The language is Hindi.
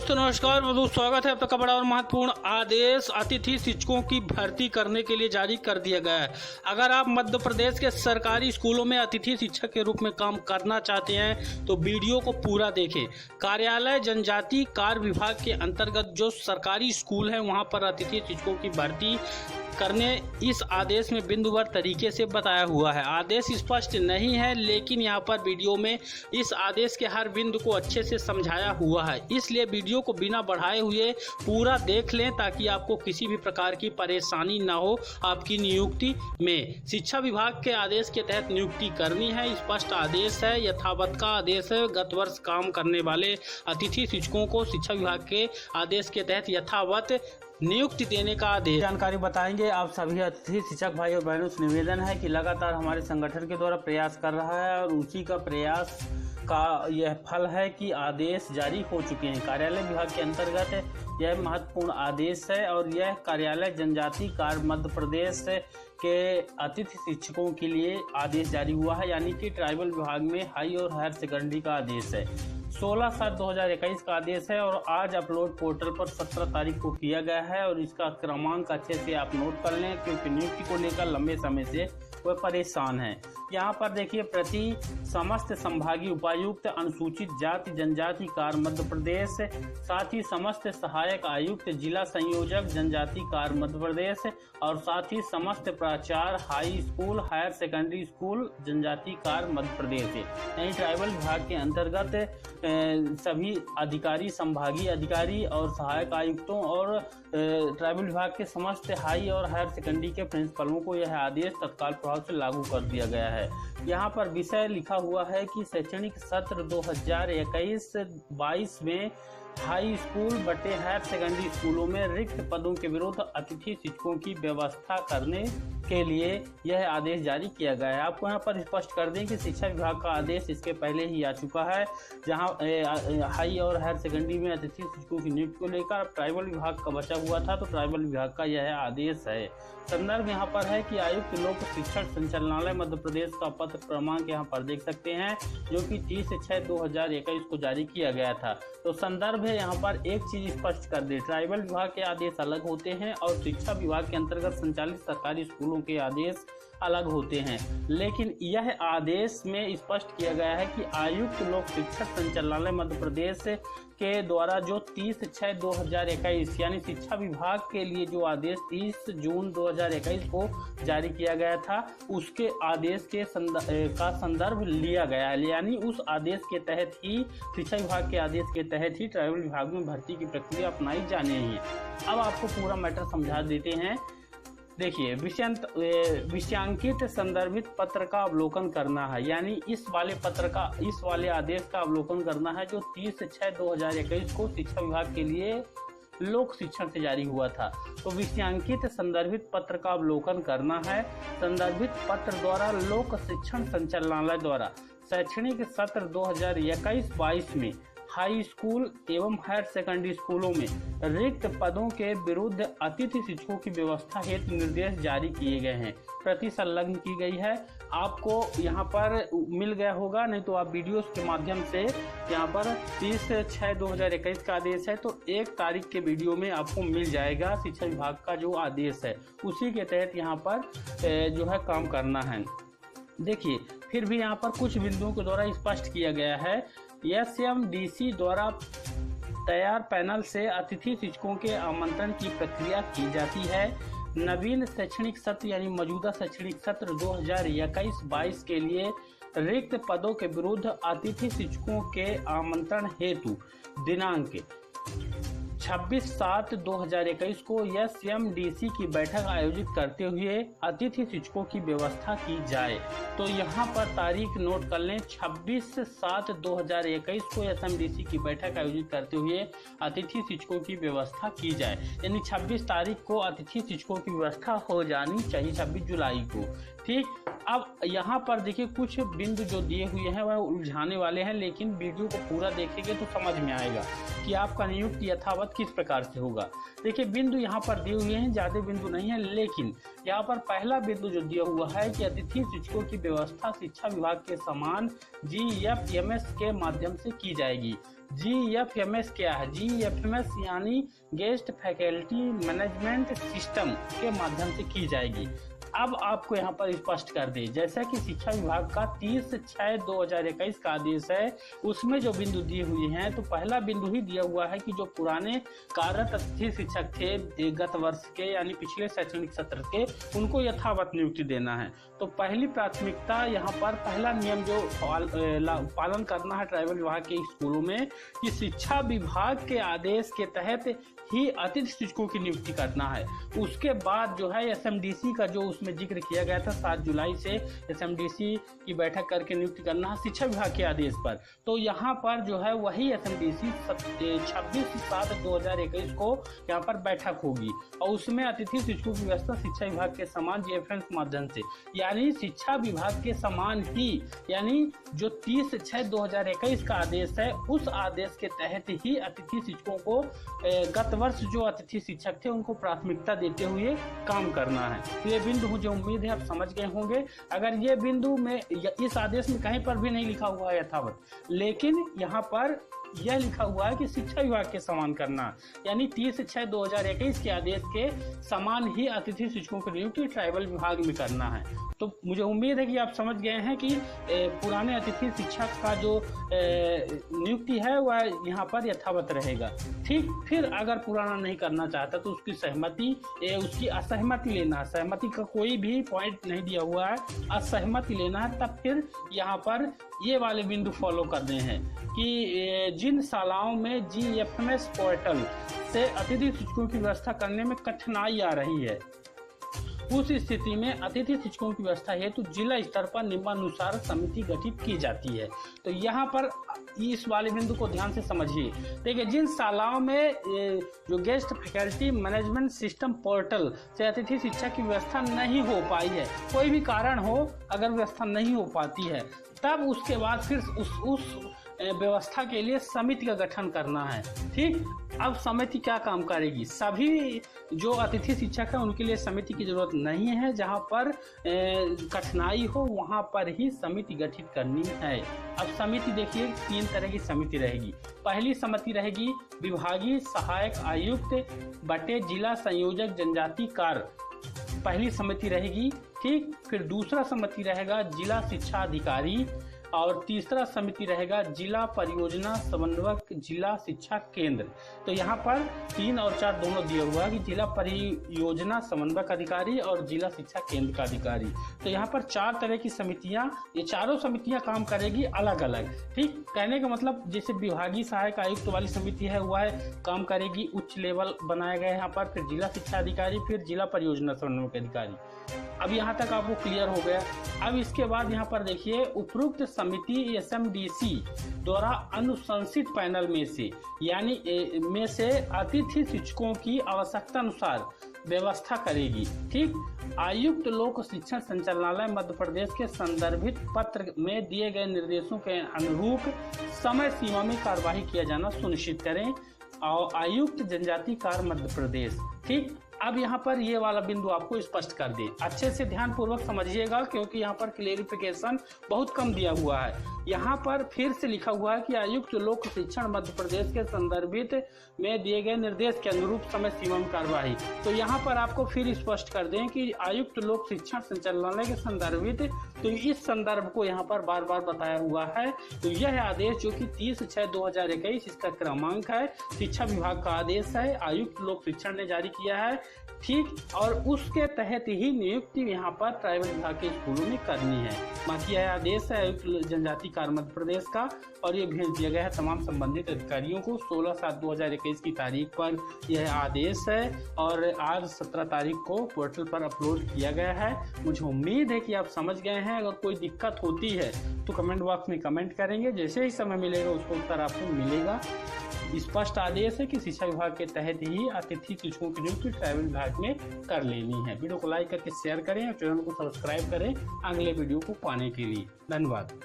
दोस्तों नमस्कार, बहुत स्वागत है। अब तक का बड़ा और महत्वपूर्ण आदेश अतिथि शिक्षकों की भर्ती करने के लिए जारी कर दिया गया है। अगर आप मध्य प्रदेश के सरकारी स्कूलों में अतिथि शिक्षक के रूप में काम करना चाहते हैं तो वीडियो को पूरा देखें। कार्यालय जनजाति कार्य विभाग के अंतर्गत जो सरकारी स्कूल है वहां पर अतिथि शिक्षकों की भर्ती करने इस आदेश में बिंदुवार तरीके से बताया हुआ है। आदेश स्पष्ट नहीं है, लेकिन यहाँ पर वीडियो में इस आदेश के हर बिंदु को अच्छे से समझाया हुआ है, इसलिए वीडियो को बिना बढ़ाए हुए पूरा देख लें ताकि आपको किसी भी प्रकार की परेशानी ना हो आपकी नियुक्ति में। शिक्षा विभाग के आदेश के तहत नियुक्ति करनी है, स्पष्ट आदेश है, यथावत का आदेश है। गत वर्ष काम करने वाले अतिथि शिक्षकों को शिक्षा विभाग के आदेश के तहत यथावत नियुक्ति देने का आदेश। जानकारी बताएंगे आप सभी अतिथि शिक्षक भाई और बहनों से निवेदन है कि लगातार हमारे संगठन के द्वारा प्रयास कर रहा है और उसी का प्रयास का यह फल है कि आदेश जारी हो चुके हैं। कार्यालय विभाग के अंतर्गत यह महत्वपूर्ण आदेश है और यह कार्यालय जनजाति कार्य मध्य प्रदेश के अतिथि शिक्षकों के लिए आदेश जारी हुआ है, यानी कि ट्राइबल विभाग में हाई और हायर सेकेंडरी का आदेश है। 16/7/2021 का आदेश है और आज अपलोड पोर्टल पर 17 तारीख को किया गया है और इसका क्रमांक अच्छे से आप नोट कर लें क्योंकि नियुक्ति को लेकर लंबे समय से वह परेशान है। यहाँ पर देखिए, प्रति समस्त संभागीय उपायुक्त अनुसूचित जाति जनजाति कार्य मध्य प्रदेश, साथ ही समस्त सहायक आयुक्त जिला संयोजक जनजाति कार्य मध्य प्रदेश और साथ ही समस्त प्राचार्य high school higher secondary school जनजाति कार्य मध्य प्रदेश। यानी ट्राइबल विभाग के अंतर्गत सभी अधिकारी, संभागीय अधिकारी और सहायक आयुक्तों और ट्राइबल विभाग के समस्त हाई और हायर सेकेंडरी के प्रिंसिपलों को यह आदेश तत्काल प्रभाव से लागू कर दिया गया है। यहाँ पर विषय लिखा हुआ है कि शैक्षणिक सत्र 2021-22 में हाई स्कूल बटे हायर सेकेंडरी स्कूलों में रिक्त पदों के विरुद्ध अतिथि शिक्षकों की व्यवस्था करने के लिए यह आदेश जारी किया गया है। आपको यहाँ पर स्पष्ट कर दें कि शिक्षा विभाग का आदेश इसके पहले ही आ चुका है, जहां हाई और हायर सेकेंडरी में अतिथि शिक्षकों की नियुक्ति को लेकर ट्राइबल विभाग का बचा हुआ था, तो ट्राइबल विभाग का यह आदेश है। संदर्भ यहाँ पर है कि आयुक्त लोक शिक्षण संचालनालय मध्य प्रदेश का पत्र क्रमांक यहाँ पर देख सकते हैं, जो कि 30/6/2021 को जारी किया गया था। तो संदर्भ है यहाँ पर एक चीज स्पष्ट कर दे, ट्राइबल विभाग के आदेश अलग होते हैं और शिक्षा विभाग के अंतर्गत संचालित सरकारी स्कूलों के आदेश अलग होते हैं। लेकिन यह आदेश में स्पष्ट किया गया है कि आयुक्त लोक शिक्षक संचालनालय मध्य प्रदेश के द्वारा जो 30/6/2021 यानी शिक्षा विभाग के लिए जो आदेश 30 जून 2021 को जारी किया गया था, उसके आदेश के का संदर्भ लिया गया है, यानी उस आदेश के तहत ही शिक्षा विभाग के आदेश के तहत ही ट्राइबल विभाग में भर्ती की प्रक्रिया अपनाई जानी है। अब आपको पूरा मैटर समझा देते हैं। देखिए, विषयांकित संदर्भित पत्र का अवलोकन करना है, यानी इस वाले आदेश का अवलोकन करना है जो 30/6/2021 को शिक्षा विभाग के लिए लोक शिक्षण से जारी हुआ था। तो विषयांकित संदर्भित पत्र का अवलोकन करना है। संदर्भित पत्र द्वारा लोक शिक्षण संचालनालय द्वारा शैक्षणिक सत्र 2021-22 में हाई स्कूल एवं हायर सेकेंडरी स्कूलों में रिक्त पदों के विरुद्ध अतिथि शिक्षकों की व्यवस्था हेतु निर्देश जारी किए गए हैं। प्रति संलग्न की गई है, आपको यहाँ पर मिल गया होगा, नहीं तो आप वीडियोस के माध्यम से यहाँ पर 30/6/2021 का आदेश है, तो 1 तारीख के वीडियो में आपको मिल जाएगा शिक्षा विभाग का जो आदेश है, उसी के तहत यहाँ पर जो है काम करना है। देखिए, फिर भी यहाँ पर कुछ बिंदुओं के द्वारा स्पष्ट किया गया है। SMDC द्वारा तैयार पैनल से अतिथि शिक्षकों के आमंत्रण की प्रक्रिया की जाती है। नवीन शैक्षणिक सत्र यानी मौजूदा शैक्षणिक सत्र 2021-22 के लिए रिक्त पदों के विरुद्ध अतिथि शिक्षकों के आमंत्रण हेतु दिनांक 26/7/2021 को SMDC की बैठक आयोजित करते हुए अतिथि शिक्षकों की व्यवस्था की जाए। तो यहाँ पर तारीख नोट कर लें, 26/7/2021 को SMDC की बैठक आयोजित करते हुए अतिथि शिक्षकों की व्यवस्था की जाए, यानी 26 तारीख को अतिथि शिक्षकों की व्यवस्था हो जानी चाहिए, 26 जुलाई को। ठीक, अब यहाँ पर देखिए कुछ बिंदु जो दिए हुए हैं वह उलझाने वाले हैं, लेकिन वीडियो को पूरा देखेंगे तो समझ में आएगा कि आपका नियुक्ति यथावत किस प्रकार से होगा। देखिए, बिंदु यहाँ पर दिए हुए हैं, ज़्यादा बिंदु नहीं है, लेकिन यहाँ पर पहला बिंदु जो दिया हुआ है कि अतिथि शिक्षकों की व्यवस्था शिक्षा विभाग के समान GFMS के माध्यम से की जाएगी। GFMS क्या है? GFMS यानी गेस्ट फैकल्टी मैनेजमेंट सिस्टम के माध्यम से की जाएगी। अब आपको यहाँ पर स्पष्ट कर दें, जैसा कि शिक्षा विभाग का 30/6/2021 का आदेश है, उसमें जो बिंदु दिए हुए हैं, तो पहला बिंदु ही दिया हुआ है कि जो पुराने कार्यरत अतिथि शिक्षक थे गत वर्ष के यानी पिछले शैक्षणिक सत्र के, उनको यथावत नियुक्ति देना है। तो पहली प्राथमिकता यहाँ पर पहला नियम जो पालन करना है ट्राइबल विभाग के स्कूलों में कि शिक्षा विभाग के आदेश के तहत ही अतिथि शिक्षकों की नियुक्ति करना है। उसके बाद जो है SMDC का जो उसमें जिक्र किया गया था 7 जुलाई से SMDC की बैठक करके नियुक्ति करना है शिक्षा विभाग के आदेश पर। तो यहाँ पर जो है वही SMDC 26/7/2021 को यहाँ पर बैठक होगी और उसमें अतिथि शिक्षकों की व्यवस्था शिक्षा विभाग के समान GFMS के माध्यम से, यानी शिक्षा विभाग के समान ही, यानी जो 30/6/2021 का आदेश है उस आदेश के तहत ही अतिथि शिक्षकों को गत वर्ष जो अतिथि शिक्षक थे उनको प्राथमिकता देते हुए काम करना है। तो ये बिंदु मुझे उम्मीद है आप समझ गए होंगे। अगर ये बिंदु में इस आदेश में कहीं पर भी नहीं लिखा हुआ है यथावत, लेकिन यहाँ पर यह लिखा हुआ है कि शिक्षा विभाग के समान करना, यानी 30/6/2021 के आदेश के समान ही अतिथि शिक्षकों की नियुक्ति ट्राइबल विभाग में करना है। तो मुझे उम्मीद है कि आप समझ गए हैं कि पुराने अतिथि शिक्षक का जो नियुक्ति है वह यहाँ पर यथावत रहेगा। ठीक, फिर अगर पुराना नहीं करना चाहता तो उसकी सहमति उसकी असहमति लेना है। सहमति का कोई भी पॉइंट नहीं दिया हुआ है, असहमति लेना है। तब फिर यहाँ पर ये वाले बिंदु फॉलो करने हैं कि जिन शालाओं में GFMS पोर्टल से अतिथि शिक्षकों की व्यवस्था करने में कठिनाई आ रही है, उस स्थिति में अतिथि शिक्षकों की व्यवस्था हेतु जिला स्तर पर निम्नानुसार समिति गठित की जाती है। तो यहाँ पर इस वाले बिंदु को ध्यान से समझिए। देखिए, जिन शालाओं में जो guest faculty management system portal से अतिथि शिक्षा की व्यवस्था नहीं हो पाई है, कोई भी कारण हो अगर व्यवस्था नहीं हो पाती है, तब उसके बाद फिर उस व्यवस्था के लिए समिति का गठन करना है। ठीक, अब समिति क्या काम करेगी? सभी जो अतिथि शिक्षक है उनके लिए समिति की जरूरत नहीं है, जहां पर कठिनाई हो वहां पर ही समिति गठित करनी है। अब समिति देखिए 3 तरह की समिति रहेगी। पहली समिति रहेगी विभागीय सहायक आयुक्त बटे जिला संयोजक जनजाति कार्य, पहली समिति रहेगी। ठीक, फिर दूसरा समिति रहेगा जिला शिक्षा अधिकारी और तीसरा समिति रहेगा जिला परियोजना समन्वयक जिला शिक्षा केंद्र। तो यहाँ पर 3 और 4 दोनों दिया हुआ है कि जिला परियोजना समन्वयक अधिकारी और जिला शिक्षा केंद्र का अधिकारी। तो यहाँ पर 4 तरह की समितियाँ, ये चारों समितियाँ काम करेगी अलग अलग। ठीक, कहने का मतलब जैसे विभागीय सहायक आयुक्त वाली समिति है वह काम करेगी उच्च लेवल बनाया गया है यहाँ पर, फिर जिला शिक्षा अधिकारी, फिर जिला परियोजना समन्वयक अधिकारी। अब यहाँ तक आपको क्लियर हो गया। अब इसके बाद यहाँ पर देखिए, उपरोक्त समिति SMDC द्वारा अनुशंसित पैनल में से यानी से अतिथि शिक्षकों की आवश्यकता अनुसार व्यवस्था करेगी। ठीक, आयुक्त लोक शिक्षण संचालनालय मध्य प्रदेश के संदर्भित पत्र में दिए गए निर्देशों के अनुरूप समय सीमा में कार्यवाही किया जाना सुनिश्चित करें और आयुक्त जनजाति कार्य मध्य प्रदेश। ठीक, अब यहाँ पर ये वाला बिंदु आपको स्पष्ट कर दे, अच्छे से ध्यान पूर्वक समझिएगा क्योंकि यहाँ पर क्लेरिफिकेशन बहुत कम दिया हुआ है। यहाँ पर फिर से लिखा हुआ है कि आयुक्त लोक शिक्षण मध्य प्रदेश के संदर्भित में दिए गए निर्देश के अनुरूप समय सीमा में कार्यवाही। तो यहाँ पर आपको फिर स्पष्ट कर दें कि आयुक्त लोक शिक्षण संचालनालय के संदर्भित, तो इस संदर्भ को यहाँ पर बार बार बताया हुआ है। तो यह आदेश जो कि 30/6/2021 इसका क्रमांक है, शिक्षा विभाग का आदेश है, आयुक्त लोक शिक्षण ने जारी किया है। ठीक, और उसके तहत ही नियुक्ति यहाँ पर ट्राइबल विभाग के स्कूलों में करनी है। बाकी यह आदेश है आयुक्त जनजाति कार्य मध्य प्रदेश का और ये भेज दिया गया है तमाम संबंधित अधिकारियों को 16/7/2021 की तारीख पर यह आदेश है और आज 17 तारीख को पोर्टल पर अपलोड किया गया है। मुझे उम्मीद है कि आप समझ गए हैं। अगर कोई दिक्कत होती है तो कमेंट बॉक्स में कमेंट करेंगे, जैसे ही समय मिलेगा उसको उत्तर आपको मिलेगा। स्पष्ट आदेश है कि शिक्षा विभाग के तहत ही अतिथि शिक्षकों की नियुक्ति ट्राइबल विभाग में कर लेनी है। वीडियो को लाइक करके शेयर करें और चैनल को सब्सक्राइब करें अगले वीडियो को पाने के लिए। धन्यवाद।